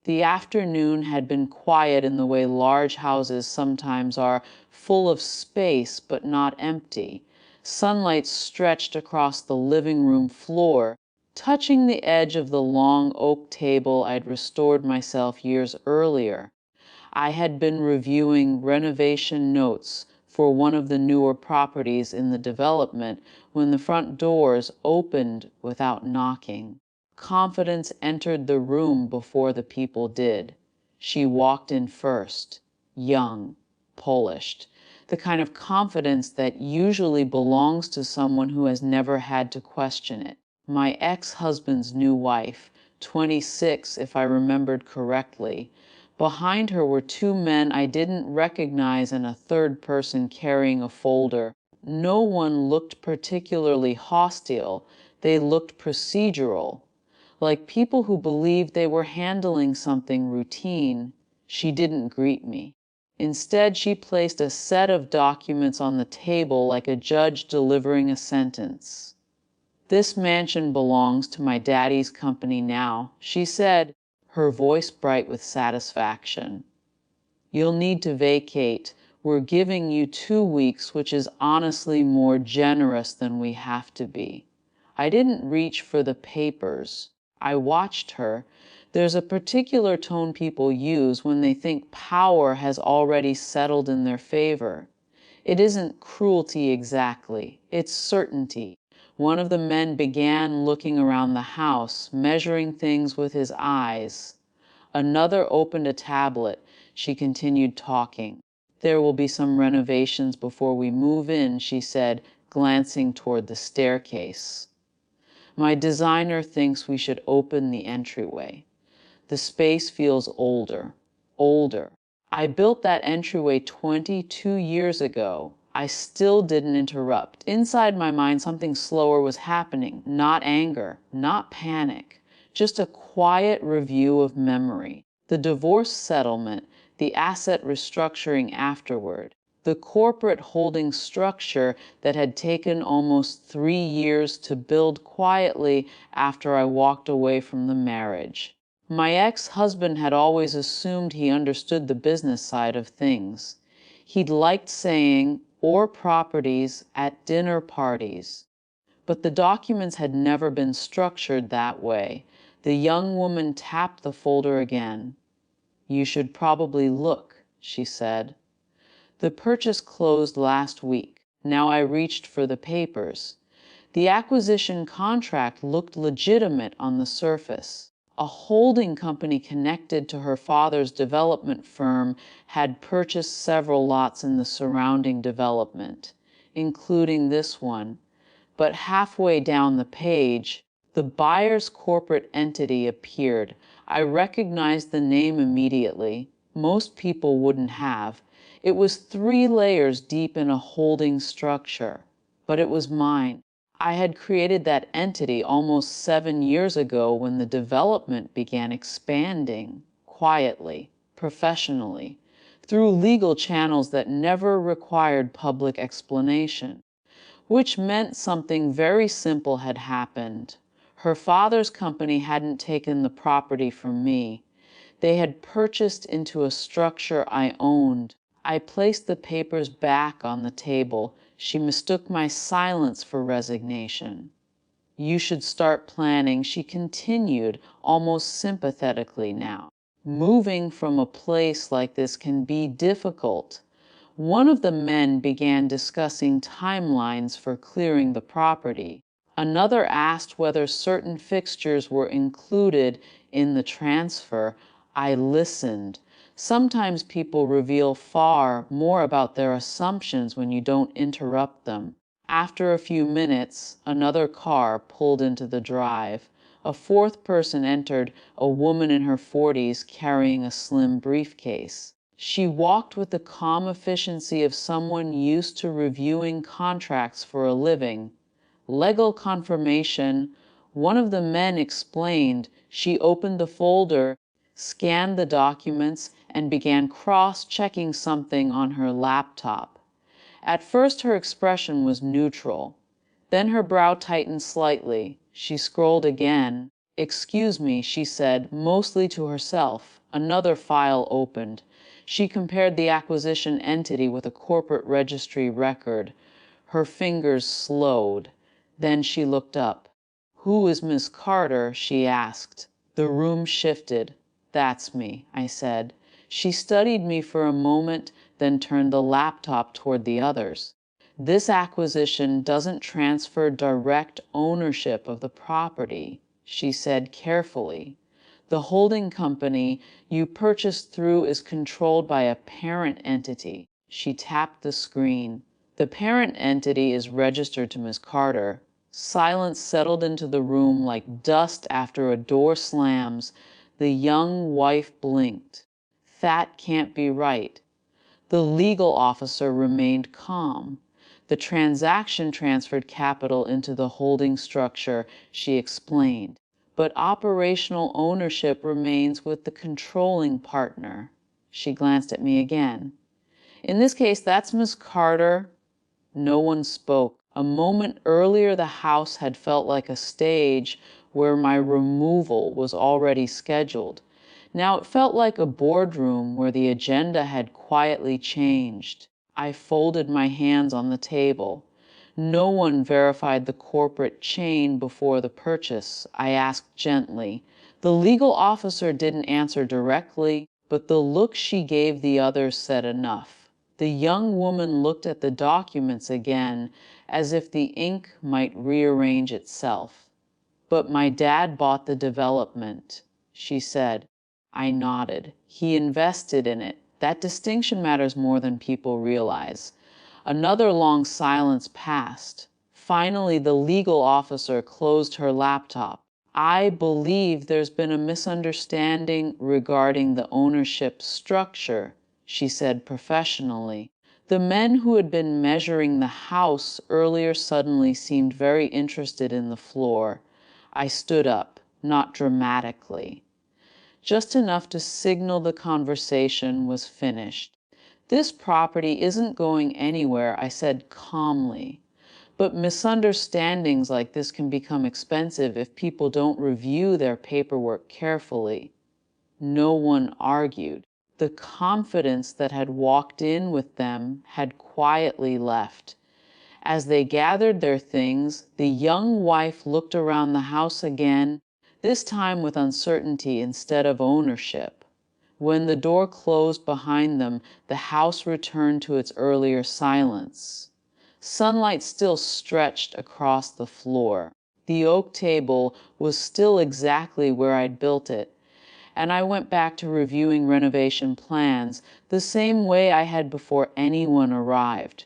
The afternoon had been quiet in the way large houses sometimes are, full of space but not empty. Sunlight stretched across the living room floor, touching the edge of the long oak table I'd restored myself years earlier. I had been reviewing renovation notes for one of the newer properties in the development when the front doors opened without knocking. Confidence entered the room before the people did. She walked in first, young, polished, the kind of confidence that usually belongs to someone who has never had to question it. My ex-husband's new wife, 26 if I remembered correctly. Behind her were two men I didn't recognize and a third person carrying a folder. No one looked particularly hostile. They looked procedural, like people who believed they were handling something routine. She didn't greet me. Instead, she placed a set of documents on the table like a judge delivering a sentence. "This mansion belongs to my daddy's company now," she said, her voice bright with satisfaction. "You'll need to vacate. We're giving you 2 weeks, which is honestly more generous than we have to be." I didn't reach for the papers. I watched her. There's a particular tone people use when they think power has already settled in their favor. It isn't cruelty exactly, it's certainty. One of the men began looking around the house, measuring things with his eyes. Another opened a tablet. She continued talking. "There will be some renovations before we move in," she said, glancing toward the staircase. "My designer thinks we should open the entryway. The space feels older, older. I built that entryway 22 years ago. I still didn't interrupt. Inside my mind, something slower was happening. Not anger, not panic, just a quiet review of memory. The divorce settlement, the asset restructuring afterward, the corporate holding structure that had taken almost 3 years to build quietly after I walked away from the marriage. My ex-husband had always assumed he understood the business side of things. He'd liked saying, "or properties" at dinner parties. But the documents had never been structured that way. The young woman tapped the folder again. "You should probably look," she said. "The purchase closed last week." Now I reached for the papers. The acquisition contract looked legitimate on the surface. A holding company connected to her father's development firm had purchased several lots in the surrounding development, including this one. But halfway down the page, the buyer's corporate entity appeared. I recognized the name immediately. Most people wouldn't have. It was 3 layers deep in a holding structure. But it was mine. I had created that entity almost 7 years ago when the development began expanding, quietly, professionally, through legal channels that never required public explanation. Which meant something very simple had happened. Her father's company hadn't taken the property from me. They had purchased into a structure I owned. I placed the papers back on the table. She mistook my silence for resignation. "You should start planning," she continued, almost sympathetically now. "Moving from a place like this can be difficult." One of the men began discussing timelines for clearing the property. Another asked whether certain fixtures were included in the transfer. I listened. Sometimes people reveal far more about their assumptions when you don't interrupt them. After a few minutes, another car pulled into the drive. A fourth person entered, a woman in her 40s carrying a slim briefcase. She walked with the calm efficiency of someone used to reviewing contracts for a living. "Legal confirmation," one of the men explained. She opened the folder, scanned the documents, and began cross-checking something on her laptop. At first her expression was neutral. Then her brow tightened slightly. She scrolled again. "Excuse me," she said, mostly to herself. Another file opened. She compared the acquisition entity with a corporate registry record. Her fingers slowed. Then she looked up. "Who is Miss Carter?" she asked. The room shifted. "That's me," I said. She studied me for a moment, then turned the laptop toward the others. "This acquisition doesn't transfer direct ownership of the property," she said carefully. "The holding company you purchased through is controlled by a parent entity." She tapped the screen. "The parent entity is registered to Miss Carter." Silence settled into the room like dust after a door slams. The young wife blinked. "That can't be right." The legal officer remained calm. "The transaction transferred capital into the holding structure," she explained, "but operational ownership remains with the controlling partner." She glanced at me again. "In this case, that's Miss Carter." No one spoke. A moment earlier, the house had felt like a stage where my removal was already scheduled. Now it felt like a boardroom where the agenda had quietly changed. I folded my hands on the table. "No one verified the corporate chain before the purchase?" I asked gently. The legal officer didn't answer directly, but the look she gave the others said enough. The young woman looked at the documents again, as if the ink might rearrange itself. "But my dad bought the development," she said. I nodded. "He invested in it. That distinction matters more than people realize." Another long silence passed. Finally, the legal officer closed her laptop. "I believe there's been a misunderstanding regarding the ownership structure," she said professionally. The men who had been measuring the house earlier suddenly seemed very interested in the floor. I stood up, not dramatically, just enough to signal the conversation was finished. "This property isn't going anywhere," I said calmly. "But misunderstandings like this can become expensive if people don't review their paperwork carefully." No one argued. The confidence that had walked in with them had quietly left. As they gathered their things, the young wife looked around the house again, this time with uncertainty instead of ownership. When the door closed behind them, the house returned to its earlier silence. Sunlight still stretched across the floor. The oak table was still exactly where I'd built it, and I went back to reviewing renovation plans the same way I had before anyone arrived.